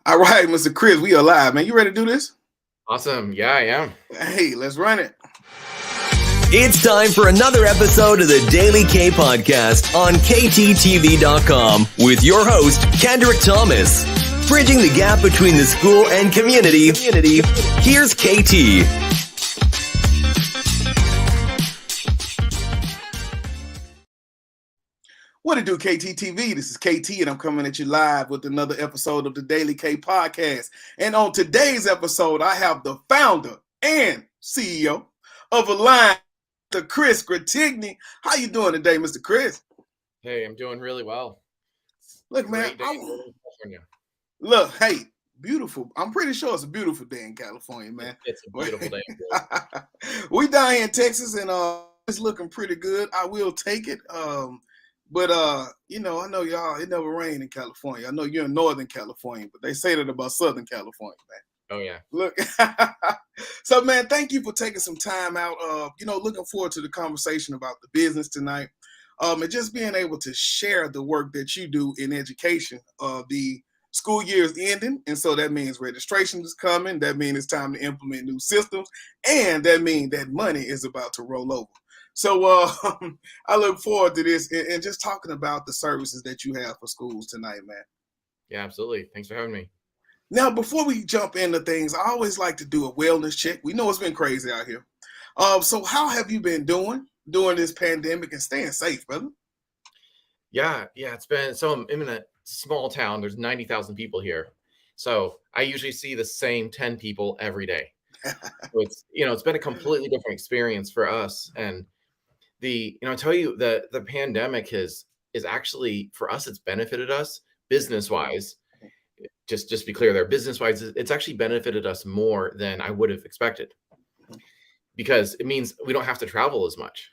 All right, Mr. Chris, we are live, man. You ready to do this? Awesome. Yeah, I am. Hey, let's run it. It's time for another episode of the Daily K Podcast on KTTV.com with your host, Kendrick Thomas. Bridging the gap between the school and community. Here's KT. What it do, KTTV? This is KT, and I'm coming at you live with another episode of the Daily K Podcast. And on today's episode, I have the founder and CEO of Align, Mr. Chris Gratigny. How you doing today, Mr. Chris? Hey, I'm doing really well. Look, man, look, hey, beautiful. I'm pretty sure it's a beautiful day in California, man. It's a beautiful day. We down here in Texas, and it's looking pretty good. I will take it. But you know, I know y'all, it never rained in California. I know you're in Northern California, but they say that about Southern California, man. Oh yeah. Look, so man, thank you for taking some time out. Looking forward to the conversation about the business tonight. And just being able to share the work that you do in education. The school year is ending, and so that means registration is coming. That means it's time to implement new systems, and that means that money is about to roll over. So I look forward to this and just talking about the services that you have for schools tonight, man. Yeah, absolutely. Thanks for having me. Now, before we jump into things, I always like to do a wellness check. We know it's been crazy out here. So how have you been doing during this pandemic and staying safe, brother? Yeah, it's been, so I'm in a small town. There's 90,000 people here. So I usually see the same 10 people every day. So it's been a completely different experience for us. And I tell you, the pandemic is actually, for us, it's benefited us business wise. Just be clear there, business wise, it's actually benefited us more than I would have expected, because it means we don't have to travel as much.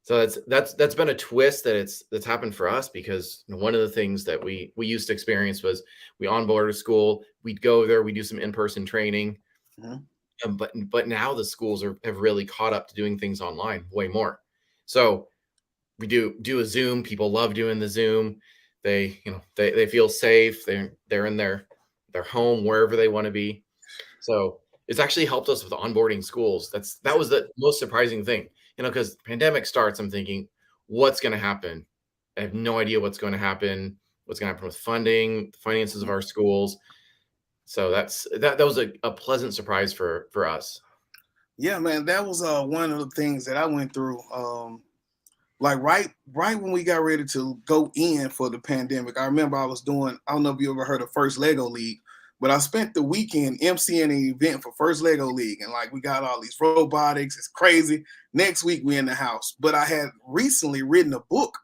So that's been a twist that's happened for us, because one of the things that we used to experience was we onboarded a school, we'd go there, we do some in-person training. Mm-hmm. But now the schools have really caught up to doing things online way more. So we do a Zoom. People love doing the Zoom. They feel safe. They're in their home, wherever they want to be. So it's actually helped us with onboarding schools. That was the most surprising thing, because the pandemic starts, I'm thinking, what's going to happen? I have no idea what's going to happen. What's going to happen with funding, the finances of our schools. So that was a pleasant surprise for us. Yeah, man, that was one of the things that I went through. Like right when we got ready to go in for the pandemic, I remember I don't know if you ever heard of First Lego League, but I spent the weekend emceeing an event for First Lego League, and like we got all these robotics. It's crazy. Next week we in the house, but I had recently written a book,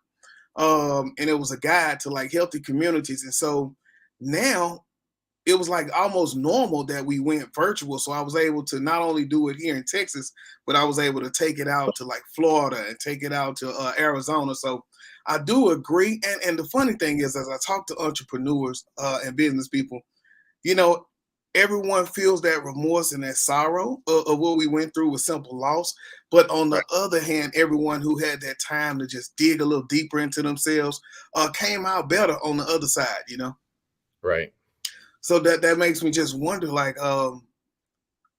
and it was a guide to like healthy communities, and so now it was like almost normal that we went virtual. So I was able to not only do it here in Texas, but I was able to take it out to like Florida and take it out to Arizona. So I do agree. And the funny thing is, as I talk to entrepreneurs and business people, everyone feels that remorse and that sorrow of what we went through with simple loss. But on the other hand, everyone who had that time to just dig a little deeper into themselves came out better on the other side, Right. So that makes me just wonder, like,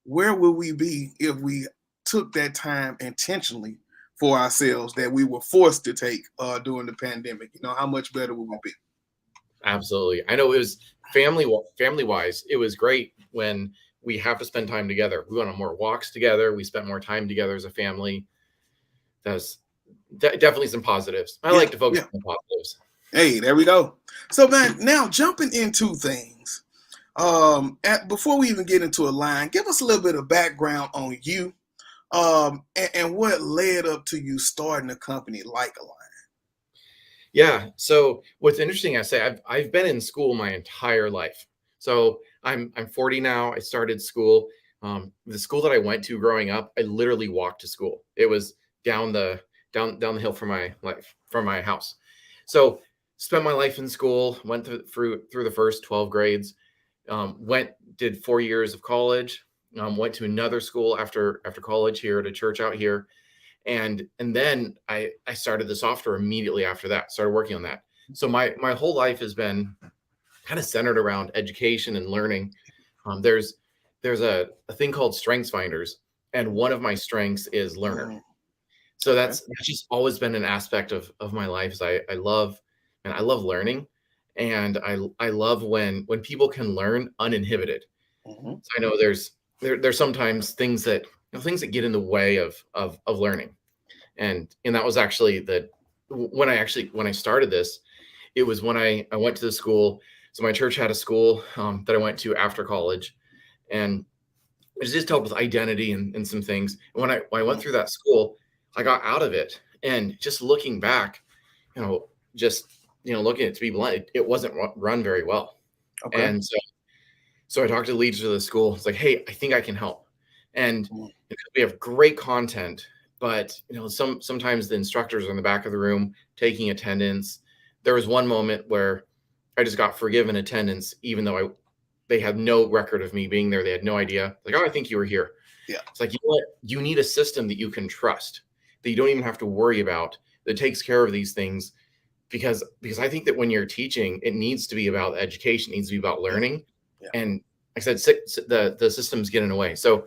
where would we be if we took that time intentionally for ourselves that we were forced to take during the pandemic? How much better would we be? Absolutely. I know it was family-wise, it was great when we have to spend time together. We went on more walks together. We spent more time together as a family. That's definitely some positives. I like to focus on the positives. Hey, there we go. So, man, now jumping into things. Before we even get into Align, give us a little bit of background on you and what led up to you starting a company like Align. Yeah. So what's interesting, I've been in school my entire life. So I'm 40 now. I started school. The school that I went to growing up, I literally walked to school. It was down the hill from my house. So spent my life in school, went through the first 12 grades. Did 4 years of college, went to another school after college here at a church out here. And then I started the software immediately after that, started working on that. So my whole life has been kind of centered around education and learning. There's a thing called strengths finders, and one of my strengths is learner. Mm, So okay. that's just always been an aspect of my life. Is I love, and I love learning, and I love when people can learn uninhibited. Hmm. So I know there's sometimes things that things that get in the way of learning, and that was actually the when I started this, it was when I went to the school. So my church had a school that I went to after college, and it just helped with identity and some things. And when I went through that school, I got out of it, and just looking back, just looking at it, to be blunt, it wasn't run very well. Okay. And so I talked to the leaders of the school. It's like, hey, I think I can help. And Mm, because we have great content, but sometimes the instructors are in the back of the room taking attendance. There was one moment where I just got forgiven attendance, even though they had no record of me being there. They had no idea. Like, oh, I think you were here. yeah. It's like, you know what? You need a system that you can trust, that you don't even have to worry about, that takes care of these things. Because I think that when you're teaching, it needs to be about education, it needs to be about Yeah. learning. Yeah. And like I said, the systems get in the way. So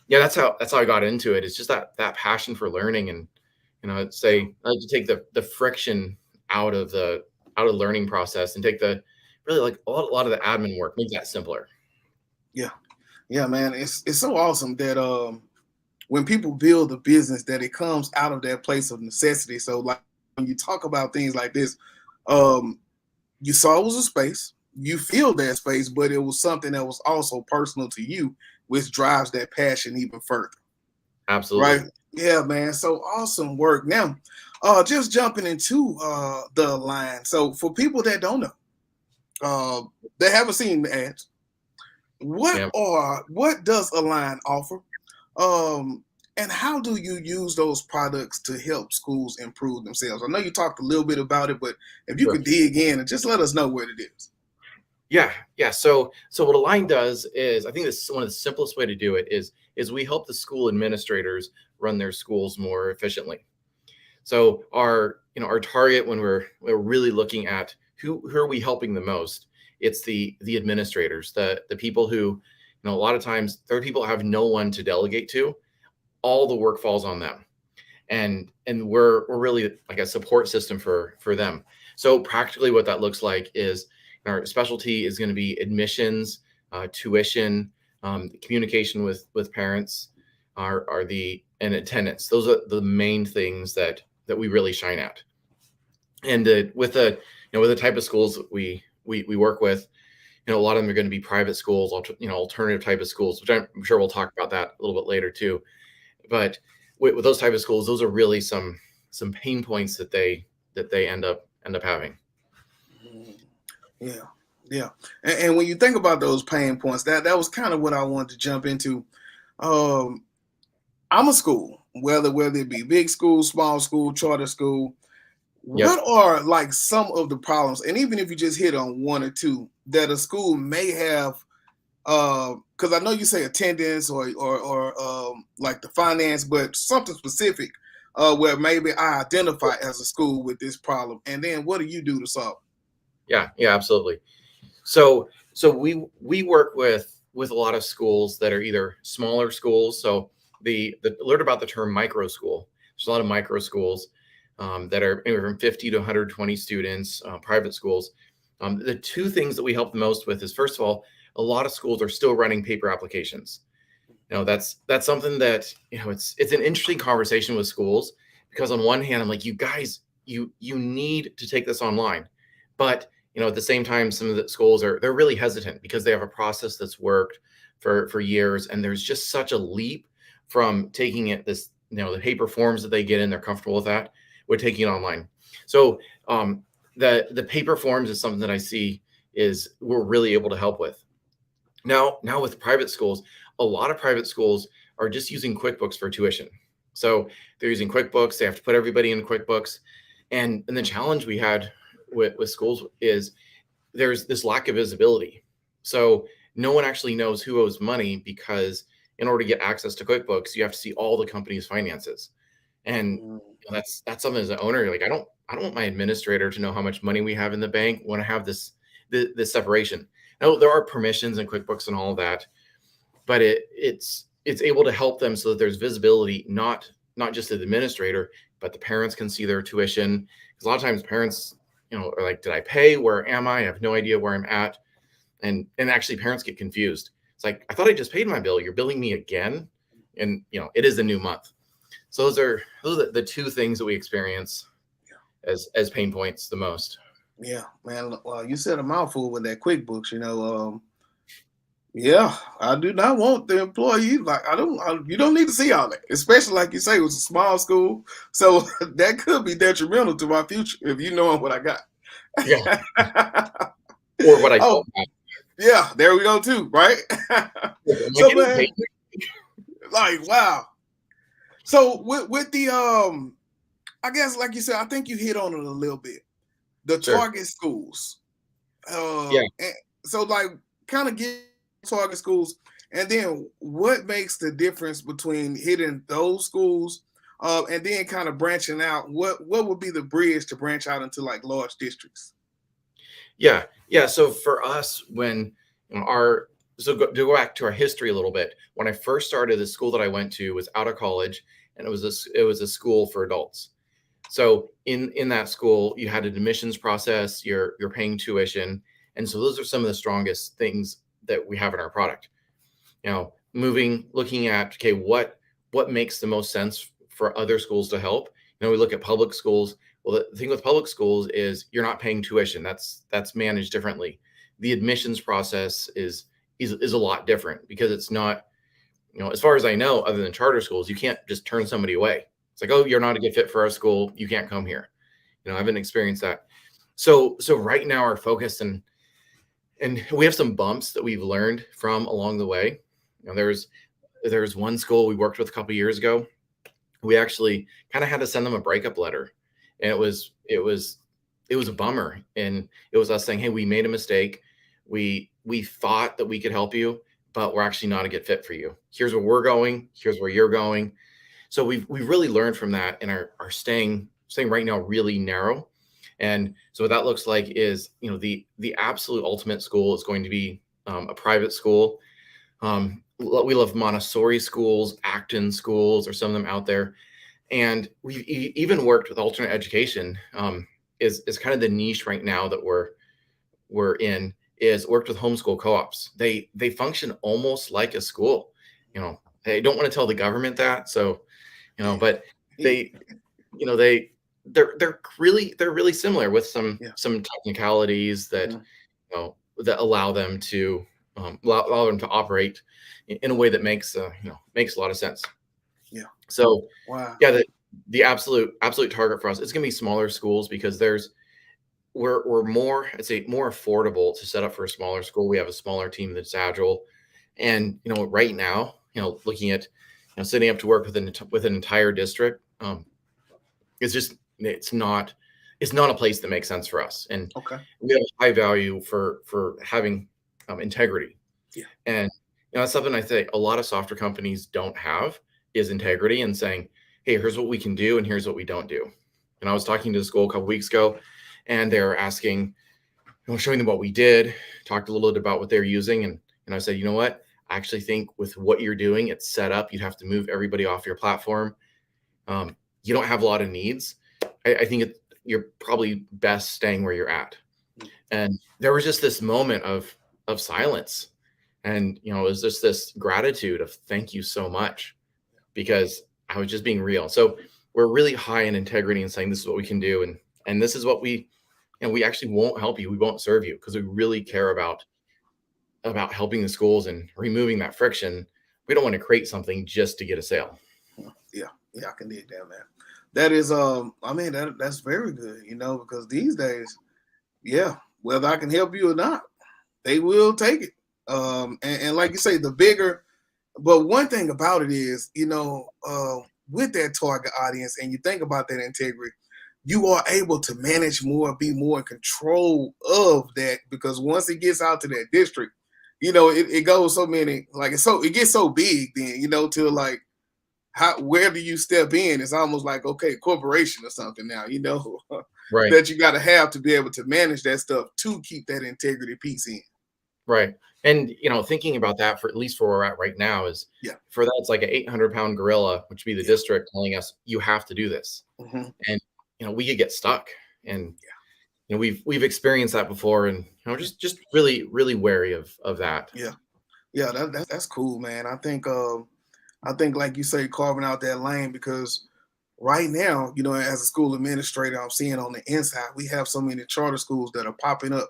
yeah, that's how I got into it. It's just that passion for learning, and I'd say I like to take the friction out of the learning process, and take the really, like, a lot of the admin work, make that simpler. Yeah. Yeah, man. It's so awesome that when people build a business, that it comes out of that place of necessity. So like when you talk about things like this, um, you saw it was a space, you feel that space, but it was something that was also personal to you, which drives that passion even further. Right? Absolutely. Yeah, man. So awesome work. Now, just jumping into the line. So for people that don't know, uh, they haven't seen the ads. Yeah. What does Align offer? Um, and how do you use those products to help schools improve themselves? I know you talked a little bit about it, but if you Sure. could dig in and just let us know what it is. Yeah, yeah. So what Align does is, I think this is one of the simplest way to do it is we help the school administrators run their schools more efficiently. So our target, when we're really looking at who are we helping the most, it's the administrators, the people who, a lot of times there are people who have no one to delegate to. All the work falls on them, and we're really like a support system for them. So practically what that looks like is, our specialty is going to be admissions, tuition, communication with parents, are the and attendance. Those are the main things that we really shine at. And with the type of schools that we work with, a lot of them are going to be private schools, alternative type of schools, which I'm sure we'll talk about that a little bit later too. But with those type of schools, those are really some pain points that they end up having. Mm, yeah, yeah. And when you think about those pain points, that was kind of what I wanted to jump into. Um, I'm a school, whether it be big school, small school, charter school. Yep. What are like some of the problems, and even if you just hit on one or two that a school may have, because I know you say attendance or like the finance, but something specific where maybe I identify as a school with this problem, and then what do you do to solve Yeah, yeah, absolutely. So we work with a lot of schools that are either smaller schools. So the alert about the term micro school. There's a lot of micro schools that are anywhere from 50 to 120 students, private schools. The two things that we help the most with is, first of all, a lot of schools are still running paper applications. That's something that, it's an interesting conversation with schools, because on one hand, I'm like, you guys, you need to take this online. But at the same time, some of the schools they're really hesitant, because they have a process that's worked for years, and there's just such a leap from taking it this, the paper forms that they get in, they're comfortable with that, with taking it online. So the paper forms is something that I see is we're really able to help with. Now with private schools, a lot of private schools are just using QuickBooks for tuition. So they're using QuickBooks. They have to put everybody in QuickBooks, and the challenge we had with schools is there's this lack of visibility. So no one actually knows who owes money, because in order to get access to QuickBooks, you have to see all the company's finances. And it? that's something, as an owner, you're like, I don't want my administrator to know how much money we have in the bank when I have this the separation. Now there are permissions in QuickBooks and all of that, but it's able to help them so that there's visibility, not just to the administrator, but the parents can see their tuition. Because a lot of times parents, are like, did I pay? Where am I? I have no idea where I'm at. And actually parents get confused. It's like, I thought I just paid my bill. You're billing me again. And it is a new month. So those are the two things that we experience as pain points the most. Yeah, man. Well, you said a mouthful with that QuickBooks, yeah, I do not want the employee. Like, you don't need to see all that, especially like you say, it was a small school. So that could be detrimental to my future if you know what I got. Yeah. Or what I don't have. Yeah, there we go too, right? So, man, like, wow. So with the I guess like you said, I think you hit on it a little bit. The target schools. So like kind of get target schools, and then what makes the difference between hitting those schools and then kind of branching out? What would be the bridge to branch out into like large districts? Yeah. So for us, when to go back to our history a little bit, when I first started, the school that I went to was out of college, and it was a school for adults. So in that school, you had an admissions process, you're paying tuition. And so those are some of the strongest things that we have in our product. Looking at, okay, what makes the most sense for other schools to help? We look at public schools. Well, the thing with public schools is you're not paying tuition. That's managed differently. The admissions process is a lot different because it's not, as far as I know, other than charter schools, you can't just turn somebody away. It's like, oh, you're not a good fit for our school, you can't come here. I haven't experienced that. So right now our focus, and we have some bumps that we've learned from along the way. There's one school we worked with a couple of years ago. We actually kind of had to send them a breakup letter, and it was a bummer. And it was us saying, hey, we made a mistake. We thought that we could help you, but we're actually not a good fit for you. Here's where we're going. Here's where you're going. So we've really learned from that, and are staying right now really narrow. And so what that looks like is, the absolute ultimate school is going to be a private school. We love Montessori schools, Acton schools, or some of them out there. And we've even worked with alternate education, is kind of the niche right now that we're in, is worked with homeschool co-ops. They function almost like a school. I don't want to tell the government that. So, but they're really similar with some technicalities that, that allow them to operate in a way that makes a lot of sense. Yeah. So, wow. Yeah, the absolute target for us is going to be smaller schools, because we're more, I'd say, more affordable to set up for a smaller school. We have a smaller team that's agile. And, right now, looking at, setting up to work with an entire district, it's not a place that makes sense for us. And we have a high value for having integrity. Yeah. And that's something I think a lot of software companies don't have, is integrity, and saying, hey, here's what we can do and here's what we don't do. And I was talking to the school a couple weeks ago, and they were asking, showing them what we did, talked a little bit about what they're using. And I said, you know what? I actually think with what you're doing, it's set up. You'd have to move everybody off your platform. You don't have a lot of needs. I think you're probably best staying where you're at. And there was just this moment of silence. And, it was just this gratitude of thank you so much, because I was just being real. So we're really high in integrity and saying this is what we can do. And this is what we actually won't help you. We won't serve you, because we really care about helping the schools and removing that friction. We don't want to create something just to get a sale. Yeah, I can dig that, man. That is, that's very good, because these days, whether I can help you or not, they will take it. And like you say, the bigger, but one thing about it is, with that target audience, and you think about that integrity, you are able to manage more, be more in control of that, because once it gets out to that district, it goes so many, like, it gets so big then, to like, where do you step in? It's almost like, okay, corporation or something now, Right. that you got to have to be able to manage that stuff to keep that integrity piece in. Right. And, thinking about that for at least where we're at right now is for that, it's like an 800-pound gorilla, which would be the district telling us, you have to do this. Mm-hmm. And, we could get stuck. And, we've experienced that before, and, just really, really wary of that. Yeah. Yeah. That's cool, man. I think, like you say, carving out that lane, because right now, as a school administrator, I'm seeing on the inside, we have so many charter schools that are popping up,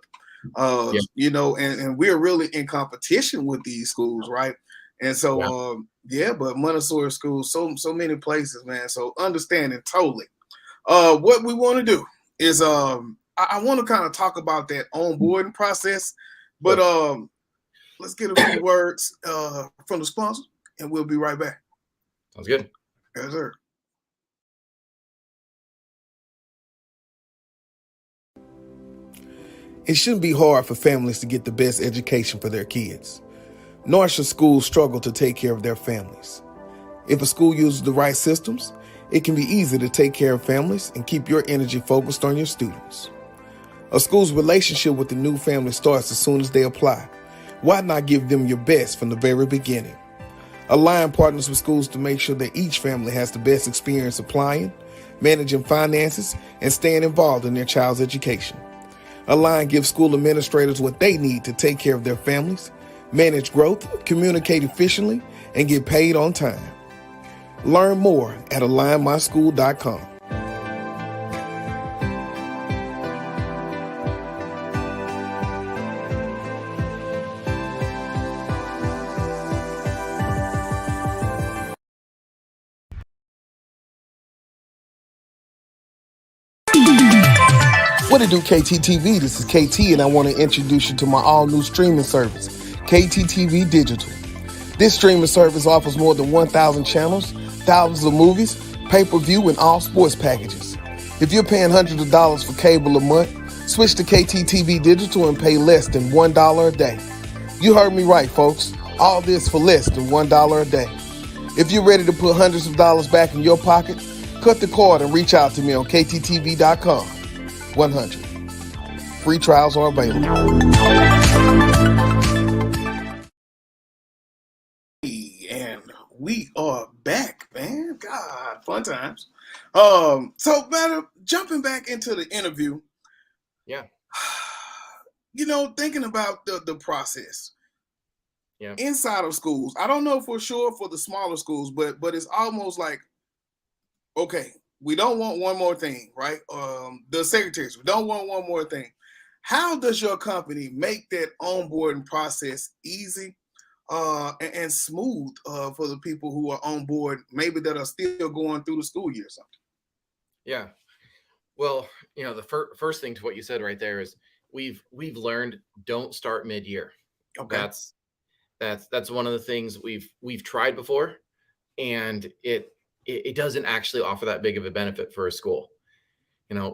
and we're really in competition with these schools, right? And so, but Montessori schools, so many places, man. So understanding totally. What we want to do is, I want to kind of talk about that onboarding process, but let's get a few words from the sponsor, and we'll be right back. Sounds good. Yes, sir. It shouldn't be hard for families to get the best education for their kids, nor should schools struggle to take care of their families. If a school uses the right systems, it can be easy to take care of families and keep your energy focused on your students. A school's relationship with the new family starts as soon as they apply. Why not give them your best from the very beginning? Align partners with schools to make sure that each family has the best experience applying, managing finances, and staying involved in their child's education. Align gives school administrators what they need to take care of their families, manage growth, communicate efficiently, and get paid on time. Learn more at alignmyschool.com. What it do, KTTV? This is KT, and I want to introduce you to my all-new streaming service, KTTV Digital. This streaming service offers more than 1,000 channels, thousands of movies, pay-per-view, and all sports packages. If you're paying hundreds of dollars for cable a month, switch to KTTV Digital and pay less than $1 a day. You heard me right, folks. All this for less than $1 a day. If you're ready to put hundreds of dollars back in your pocket, cut the cord and reach out to me on kttv.com. 100. Free trials are available. And we are back, man. God, fun times. So better jumping back into the interview. Yeah. Thinking about the process. Yeah. Inside of schools. I don't know for sure for the smaller schools, but it's almost like, okay, we don't want one more thing, right? The secretaries, we don't want one more thing. How does your company make that onboarding process easy and smooth for the people who are on board, maybe that are still going through the school year or something? Yeah. Well, the first thing to what you said right there is we've learned, don't start mid-year. Okay. That's one of the things we've tried before, and it doesn't actually offer that big of a benefit for a school.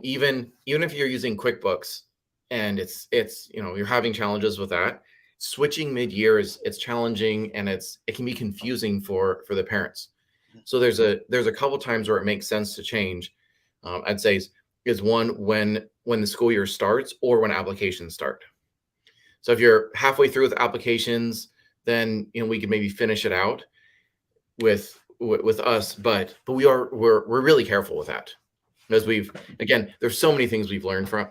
Even if you're using QuickBooks and it's you're having challenges with that, switching mid-year it's challenging, and it can be confusing for the parents. So there's a couple times where it makes sense to change. I'd say is one when the school year starts or when applications start. So if you're halfway through with applications, then we could maybe finish it out with us, but we're really careful with that, because there's so many things we've learned from,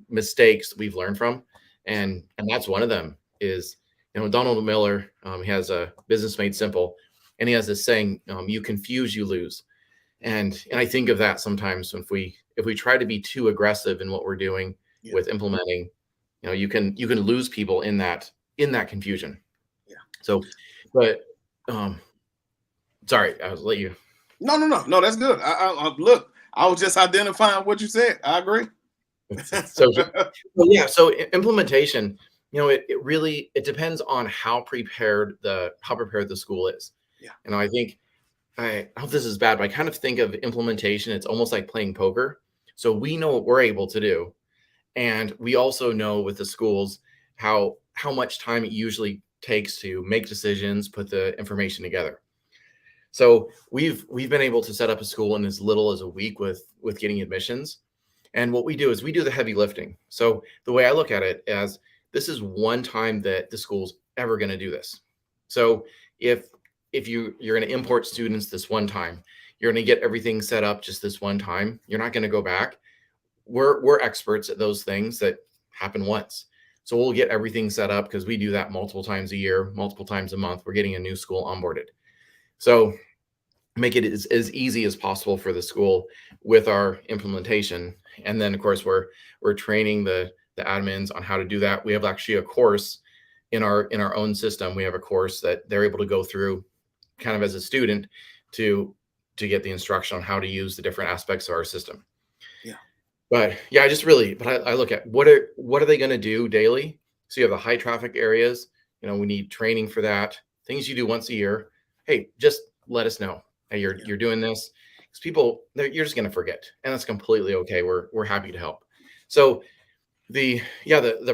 mistakes we've learned from, and that's one of them is, Donald Miller, he has a Business Made Simple, and he has this saying, you confuse, you lose. And I think of that sometimes if we try to be too aggressive in what we're doing with implementing, you can lose people in that confusion. Yeah. So, but sorry, I'll let you. No, that's good. I look, I was just identifying what you said. I agree. So implementation, it really depends on how prepared the school is. Yeah. I think, I hope this is bad, but I kind of think of implementation, it's almost like playing poker. So we know what we're able to do, and we also know with the schools how much time it usually takes to make decisions, put the information together. So we've been able to set up a school in as little as a week with getting admissions. And what we do is we do the heavy lifting. So the way I look at it is this is one time that the school's ever going to do this. So if you're going to import students this one time, you're going to get everything set up just this one time. You're not going to go back. We're experts at those things that happen once. So we'll get everything set up because we do that multiple times a year, multiple times a month. We're getting a new school onboarded. So make it as easy as possible for the school with our implementation. And then of course we're training the admins on how to do that. We have actually a course in our own system. We have a course that they're able to go through kind of as a student to get the instruction on how to use the different aspects of our system. Yeah. But yeah, I look at what are they going to do daily? So you have the high traffic areas, we need training for that. Things you do once a year. Hey, just let us know. Hey, you're doing this, because people, you're just going to forget, and that's completely okay. We're happy to help. So the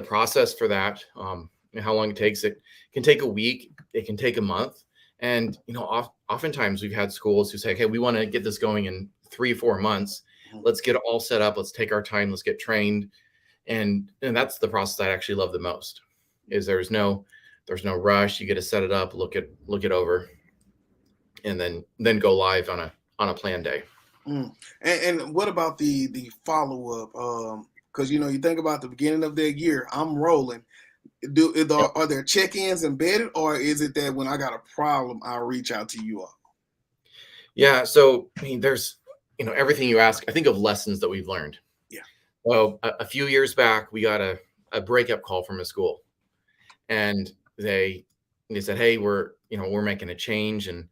process for that, and how long it takes, it can take a week, it can take a month. And, oftentimes we've had schools who say, okay, we want to get this going in 3-4 months. Let's get it all set up. Let's take our time. Let's get trained. And that's the process I actually love the most, is there's no rush. You get to set it up, look it over, and then go live on a planned day. And what about the follow-up? Because, you think about the beginning of their year, I'm rolling. Are there check-ins embedded, or is it that when I got a problem, I'll reach out to you all? Yeah. So, there's, everything you ask, I think of lessons that we've learned. Yeah. Well, a few years back, we got a breakup call from a school, and they said, hey, we're making a change. And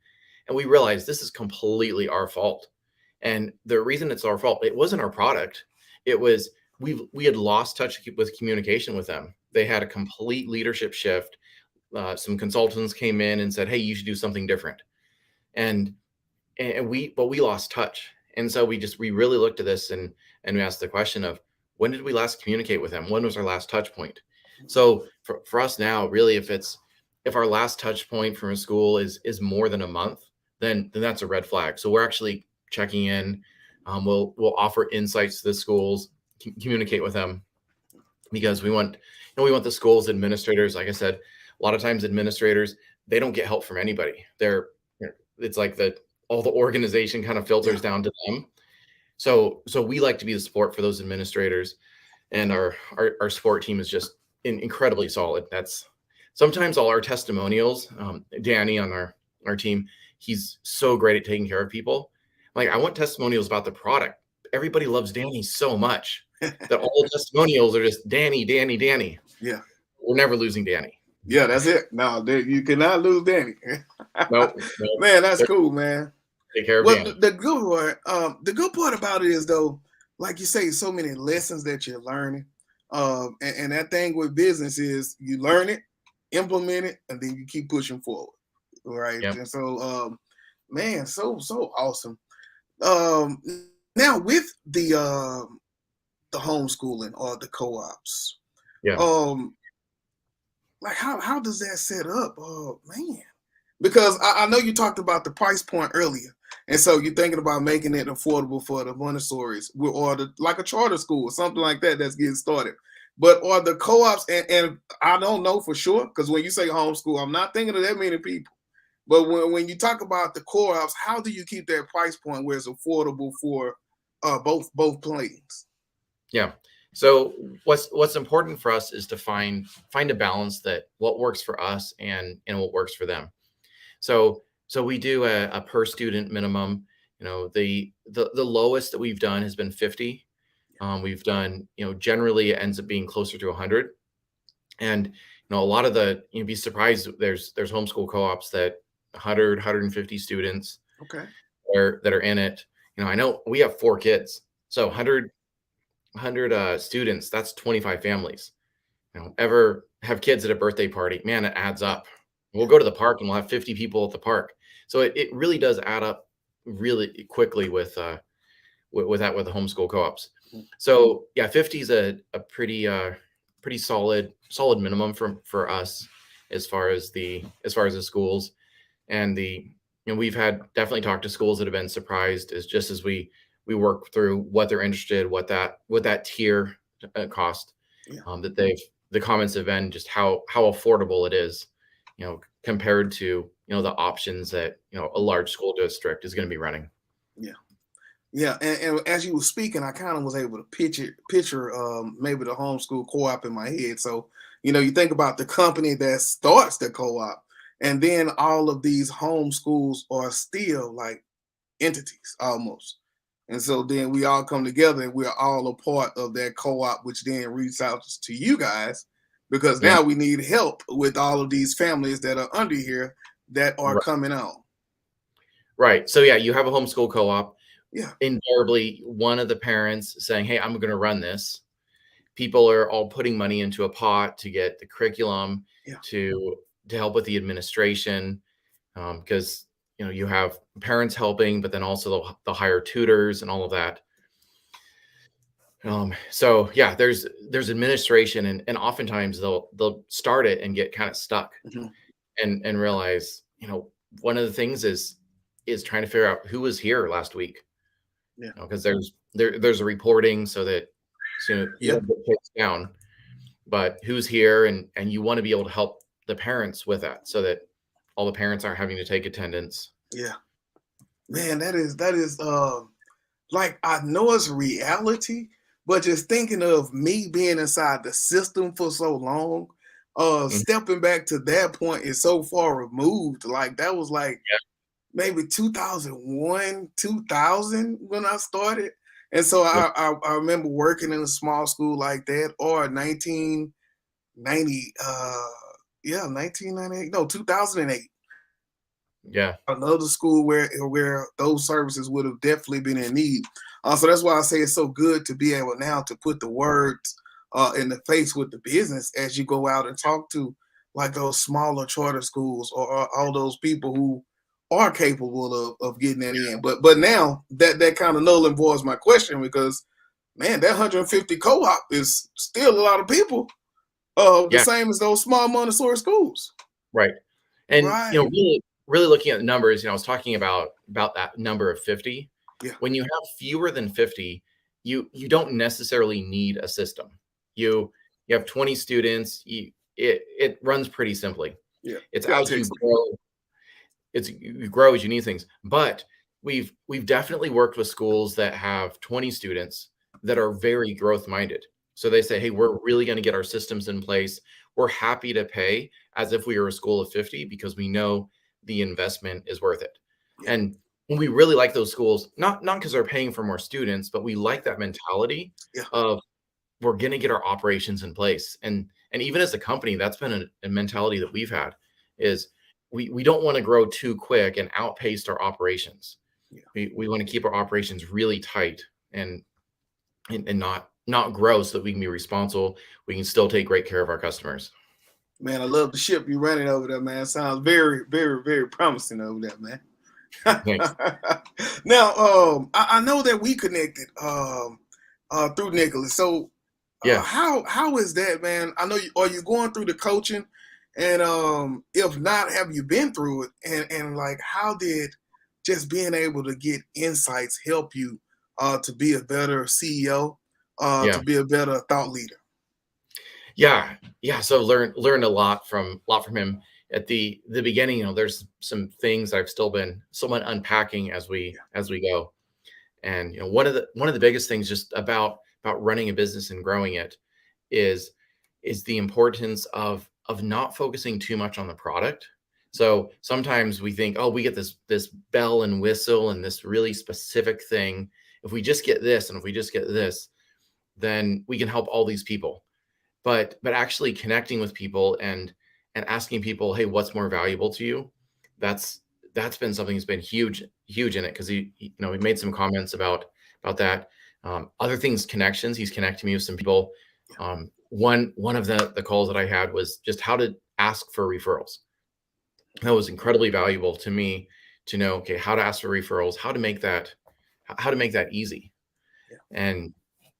we realized this is completely our fault. And the reason it's our fault, it wasn't our product. It was, we had lost touch with communication with them. They had a complete leadership shift. Some consultants came in and said, hey, you should do something different. And we lost touch. And so we really looked at this and we asked the question of, when did we last communicate with them? When was our last touch point? So for us now, really, if our last touch point from a school is more than a month, then that's a red flag. So we're actually checking in. We'll offer insights to the schools, communicate with them, because we want the schools administrators. Like I said, a lot of times administrators, they don't get help from anybody. It's like all the organization kind of filters down to them. So we like to be the support for those administrators, and our support team is just incredibly solid. That's sometimes all our testimonials. Danny on our team, he's so great at taking care of people. Like, I want testimonials about the product. Everybody loves Danny so much that all the testimonials are just Danny, Danny, Danny. Yeah. We're never losing Danny. Yeah, that's it. No, you cannot lose Danny. Nope. Man, that's cool, man. Take care of Danny. The good part about it is, though, like you say, so many lessons that you're learning. And that thing with business is you learn it, implement it, and then you keep pushing forward. Right. Yep. And so, man, so awesome. Now with the homeschooling or the co-ops, like how does that set up? Oh man, because I know you talked about the price point earlier, and so you're thinking about making it affordable for the Montessori's or like a charter school or something like that that's getting started. But are the co-ops, and I don't know for sure, because when you say homeschool, I'm not thinking of that many people. But when you talk about the co-ops, how do you keep that price point where it's affordable for both planes? Yeah. So what's important for us is to find a balance that what works for us and what works for them. So we do a per student minimum. The lowest that we've done has been 50. We've done, generally it ends up being closer to 100. And a lot of you'd be surprised, there's homeschool co-ops that 100, 150 students that are in it. I know we have 4 kids, so 100 students, that's 25 families. Ever have kids at a birthday party, man, it adds up. We'll go to the park and we'll have 50 people at the park. So it really does add up really quickly with the homeschool co-ops. So yeah, 50 is a pretty solid minimum for us as far as the schools. And we've definitely talked to schools that have been surprised as we we work through what they're interested, what that tier cost, Yeah. The comments have been just how affordable it is, compared to, the options that, a large school district is going to be running. Yeah. Yeah, and as you were speaking, I kind of was able to picture maybe the homeschool co-op in my head. So, you think about the company that starts the co-op, and then all of these homeschools are still like entities almost. And so then we all come together and we're all a part of that co-op, which then reaches out to you guys because Yeah. now we need help with all of these families that are under here that are Right. coming on. Right. So yeah, you have a homeschool co-op. Yeah. Invariably, one of the parents saying, "Hey, I'm going to run this." People are all putting money into a pot to get the curriculum, Yeah. to help with the administration, because you have parents helping, but then also the hire tutors and all of that. So yeah, there's administration, and oftentimes they'll start it and get kind of stuck, Mhm. and realize, one of the things is trying to figure out who was here last week. Yeah. Because there's a reporting so that you Yeah. don't get chased down, but who's here, and you want to be able to help the parents with that so that all the parents aren't having to take attendance. Yeah. Man, that is like, I know it's reality, but just thinking of me being inside the system for so long, stepping back to that point is so far removed. Like that was like maybe 2001, 2000 when I started. And so Yeah. I remember working in a small school like that, or 1990, 1998, no, 2008. Yeah. Another school where those services would have definitely been in need. So that's why I say it's so good to be able now to put the words in the face with the business as you go out and talk to like those smaller charter schools or all those people who are capable of getting that in. But now that kind of null and voids my question, because man, that 150 co-op is still a lot of people. The Yeah. same as those small Montessori schools. Right. And Right. really looking at the numbers, I was talking about that number of 50. Yeah. When you have fewer than 50, you don't necessarily need a system. You have 20 students, it runs pretty simply. Yeah. It's Yeah, as you grow, you grow as you need things. But we've definitely worked with schools that have 20 students that are very growth minded. So they say, hey, we're really going to get our systems in place. We're happy to pay as if we were a school of 50 because we know the investment is worth it. Yeah. And we really like those schools, not because they're paying for more students, but we like that mentality of we're going to get our operations in place. And even as a company, that's been a mentality that we've had is we don't want to grow too quick and outpace our operations. Yeah. We want to keep our operations really tight and not grow so that we can be responsible. We can still take great care of our customers. Man, I love the ship you running over there, man. Sounds very, very, very promising over there, man. Thanks. Now, I know that we connected through Nicholas. So, Yeah. how is that, man? I know are you going through the coaching, and if not, have you been through it? And like, how did just being able to get insights help you to be a better CEO, Yeah. to be a better thought leader? Yeah. So learned a lot from him at the beginning. There's some things I've still been unpacking as we go. And one of the biggest things just about running a business and growing it is the importance of not focusing too much on the product. So sometimes we think, oh, we get this bell and whistle and this really specific thing. If we just get this and if we just get this, then we can help all these people. But actually connecting with people and asking people, hey, what's more valuable to you? That's been something that's been huge in it, because he made some comments about that. Other things, connections. He's connecting me with some people. One of the calls that I had was just how to ask for referrals. That was incredibly valuable to me to know, okay, how to ask for referrals, how to make that easy. Yeah.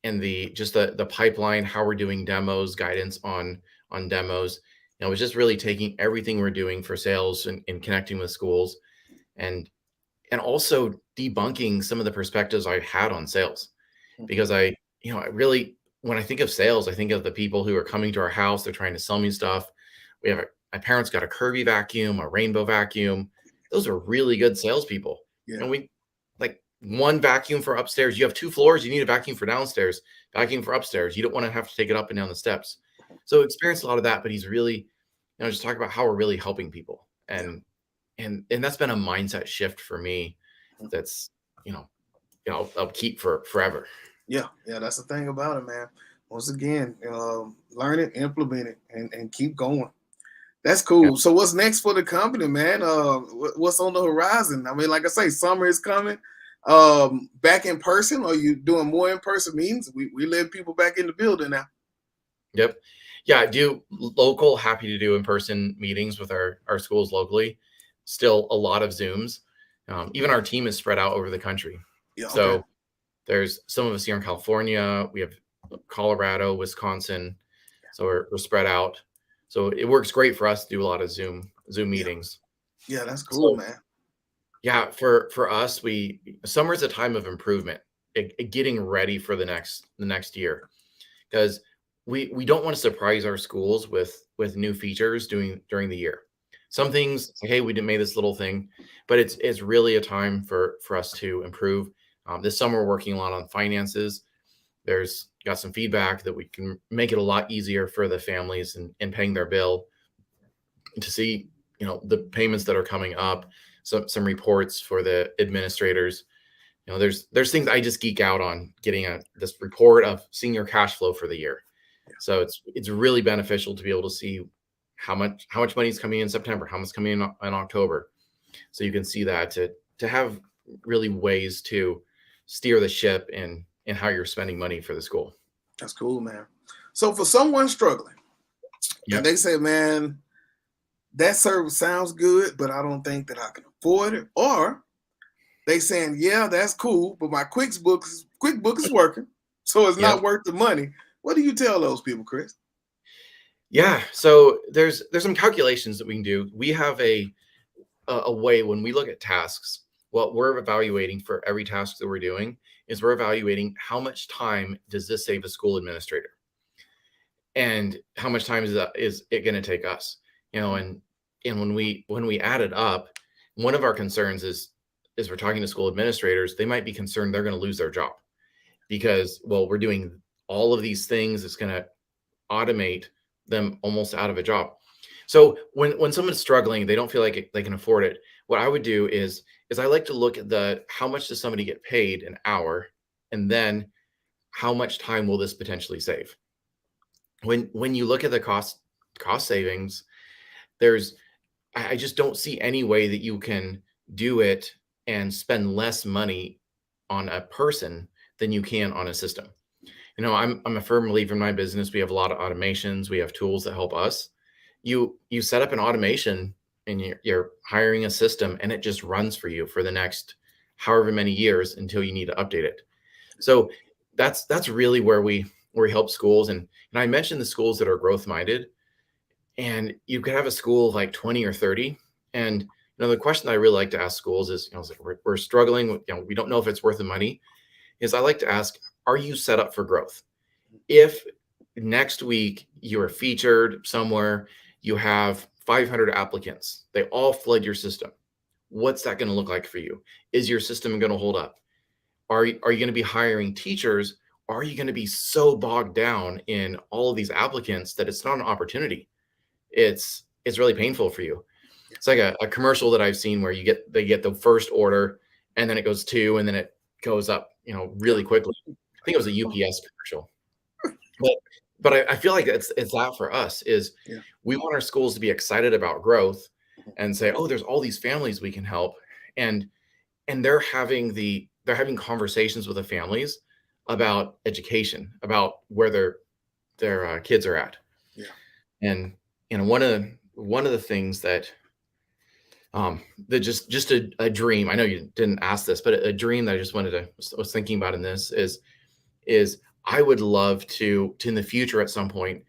And the pipeline, how we're doing demos, guidance on demos. It was just really taking everything we're doing for sales and connecting with schools and and also debunking some of the perspectives I had on sales, because I really, when I think of sales, I think of the people who are coming to our house. They're trying to sell me stuff. My parents got a Kirby vacuum, a Rainbow vacuum. Those are really good salespeople. Yeah. And we like one vacuum for upstairs. You have 2 floors. You need a vacuum for downstairs, vacuum for upstairs. You don't want to have to take it up and down the steps. So experienced a lot of that, but he's really, just talk about how we're really helping people. And that's been a mindset shift for me. That's, I'll keep for forever. Yeah, that's the thing about it, man. Once again, learn it, implement it, and keep going. That's cool. Yeah. So what's next for the company, man? What's on the horizon? I mean, like I say, summer is coming. Back in person, or are you doing more in-person meetings? We let people back in the building now. Yep. Yeah, I do local, happy to do in-person meetings with our schools locally. Still a lot of Zooms. Even our team is spread out over the country. Yeah, okay. So there's some of us here in California. We have Colorado, Wisconsin. So we're spread out. So it works great for us to do a lot of Zoom meetings. Yeah, that's cool, man. Yeah, for us, summer is a time of improvement, getting ready for the next year, because we don't want to surprise our schools with new features during the year. Some things, like, hey, we made this little thing, but it's really a time for us to improve. This summer, we're working a lot on finances. There's got some feedback that we can make it a lot easier for the families in paying their bill, to see, the payments that are coming up, some reports for the administrators. There's things I just geek out on, getting this report of seeing your cash flow for the year. So it's really beneficial to be able to see how much money is coming in September, how much is coming in October. So you can see that to have really ways to steer the ship in how you're spending money for the school. That's cool, man. So for someone struggling, and they say, man, that service sounds good, but I don't think that I can afford it. Or they saying, yeah, that's cool, but my QuickBooks is working, so it's not worth the money. What do you tell those people, Chris? Yeah, so there's some calculations that we can do. We have a way when we look at tasks. What we're evaluating for every task that we're doing is we're evaluating how much time does this save a school administrator, and how much time is it going to take us. And when we add it up, one of our concerns is we're talking to school administrators. They might be concerned they're going to lose their job, because, well, we're doing all of these things. It's going to automate them almost out of a job. So when someone's struggling, they don't feel like they can afford it. What I would do is I like to look at how much does somebody get paid an hour, and then how much time will this potentially save. When you look at the cost savings, I just don't see any way that you can do it and spend less money on a person than you can on a system. I'm a firm believer in my business. We have a lot of automations. We have tools that help us. You set up an automation, and you're hiring a system, and it just runs for you for the next however many years until you need to update it. So that's really where we help schools. And I mentioned the schools that are growth minded, and you could have a school of like 20 or 30. And the question that I really like to ask schools is, we're struggling with, we don't know if it's worth the money. Is I like to ask, are you set up for growth? If next week you are featured somewhere, you have 500 applicants, they all flood your system, what's that going to look like for you? Is your system going to hold up? Are you going to be hiring teachers? Are you going to be so bogged down in all of these applicants that it's not an opportunity? It's really painful for you. It's like a commercial that I've seen where they get the first order, and then it goes 2, and then it goes up, really quickly. I think it was a UPS commercial. But I feel like it's that for us is we want our schools to be excited about growth and say, oh, there's all these families we can help. And they're having conversations with the families about education, about where their kids are at. Yeah. And one of the things that just a dream, I know you didn't ask this, but a dream that I just was thinking about in this is I would love to in the future at some point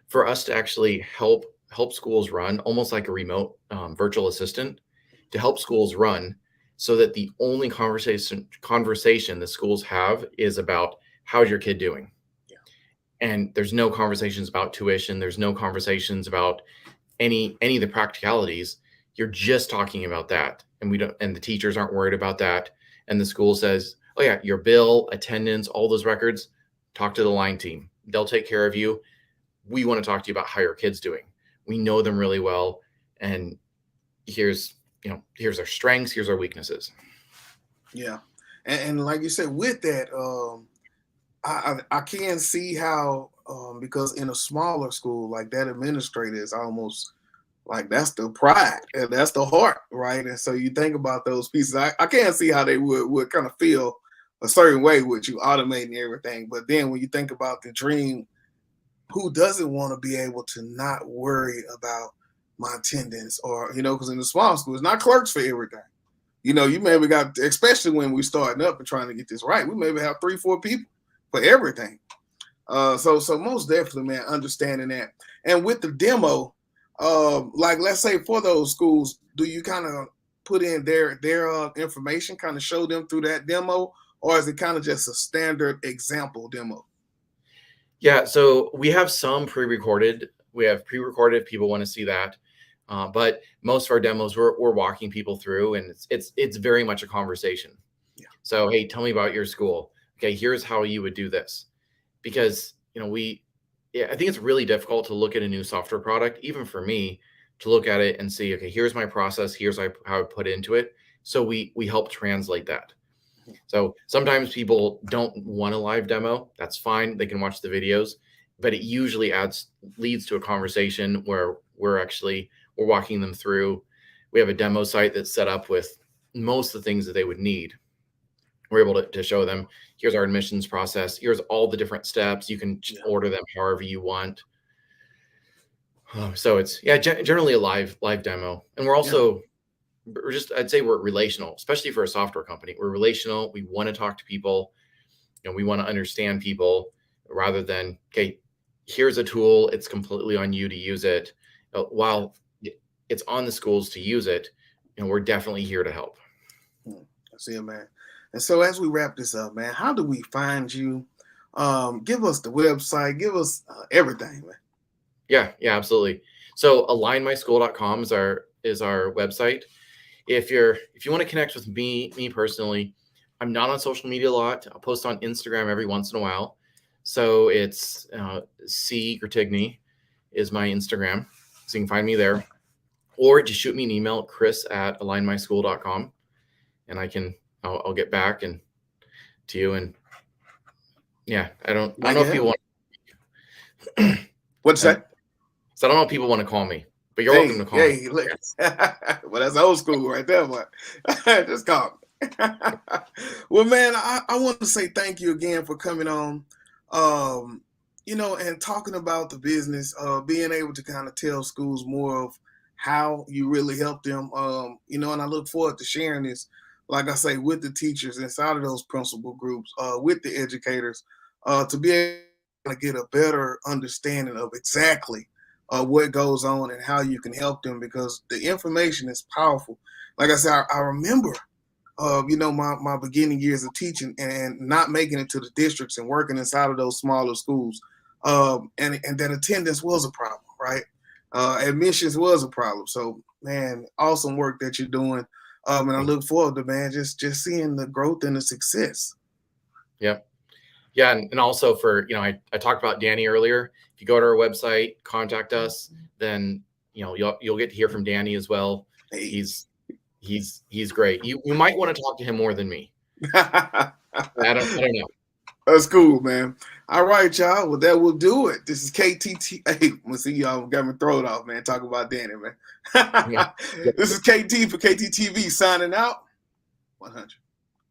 for us to actually help schools run almost like a remote virtual assistant to help schools run so that the only conversation the schools have is about how's your kid doing. Yeah. And there's no conversations about tuition. There's no conversations about any of the practicalities. You're just talking about that. And the teachers aren't worried about that. And the school says, oh yeah, your bill, attendance, all those records, talk to the line team. They'll take care of you. We want to talk to you about how your kid's doing. We know them really well. And here's our strengths, here's our weaknesses. Yeah. And like you said, with that, I can see how, because in a smaller school, like that administrator is almost like that's the pride and that's the heart, right? And so you think about those pieces. I can't see how they would kind of feel a certain way with you automating everything. But then when you think about the dream, who doesn't want to be able to not worry about my attendance, or, because in the small school, it's not clerks for everything. You maybe got, especially when we're starting up and trying to get this right, we maybe have 3-4 people for everything. So most definitely, man, understanding that. And with the demo, like let's say for those schools, do you kind of put in their information, kind of show them through that demo, or is it kind of just a standard example demo? Yeah, so we have some pre-recorded. We have pre-recorded if people want to see that. But most of our demos, we're walking people through, and it's very much a conversation. Yeah. So, hey, tell me about your school. Okay, here's how you would do this. Because, I think it's really difficult to look at a new software product, even for me, to look at it and see, okay, here's my process, here's how I put into it. So we help translate that. So sometimes people don't want a live demo. That's fine. They can watch the videos, but it usually leads to a conversation where we're walking them through. We have a demo site that's set up with most of the things that they would need. We're able to show them, here's our admissions process. Here's all the different steps. You can order them however you want. So it's, generally a live demo. And we're also, I'd say we're relational, especially for a software company. We're relational. We want to talk to people. We want to understand people rather than, okay, here's a tool. It's completely on you to use it. While it's on the schools to use it, we're definitely here to help. I see it, man. And so as we wrap this up, man, how do we find you? Give us the website, give us everything, man. Yeah, absolutely. So alignmyschool.com is our website. If you want to connect with me personally, I'm not on social media a lot. I'll post on Instagram every once in a while. So it's Gratigny is my Instagram. So you can find me there. Or just shoot me an email, chris@alignmyschool.com. And I'll get back to you. And I don't know if people want. What's that? So I don't know if people want to call me, but you're welcome to call me. Well, that's old school right there, but just call me. Well, man, I want to say thank you again for coming on, and talking about the business, being able to kind of tell schools more of how you really help them, and I look forward to sharing this, like I say, with the teachers inside of those principal groups, with the educators, to be able to get a better understanding of exactly what goes on and how you can help them, because the information is powerful. Like I said, I remember, my beginning years of teaching and not making it to the districts and working inside of those smaller schools, and that attendance was a problem, right? Admissions was a problem. So, man, awesome work that you're doing. And I look forward to, man, just seeing the growth and the success. Yep. Yeah. And also for, I talked about Danny earlier. If you go to our website, contact us, then, you'll get to hear from Danny as well. Hey. He's great. You might want to talk to him more than me. I don't know. That's cool, man. All right, y'all. Well, that will do it. This is KTT. Hey, we'll see y'all. Got me thrown off, man. Talking about Danny, man. Yeah. This is KT for KTTV signing out. 100.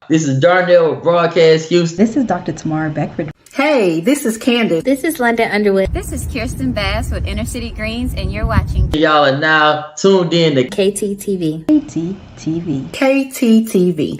This is Darnell with Broadcast Houston. This is Dr. Tamara Beckford. Hey, this is Candace. This is London Underwood. This is Kirsten Bass with Inner City Greens, and you're watching. Y'all are now tuned in to KTTV. KTTV. KTTV.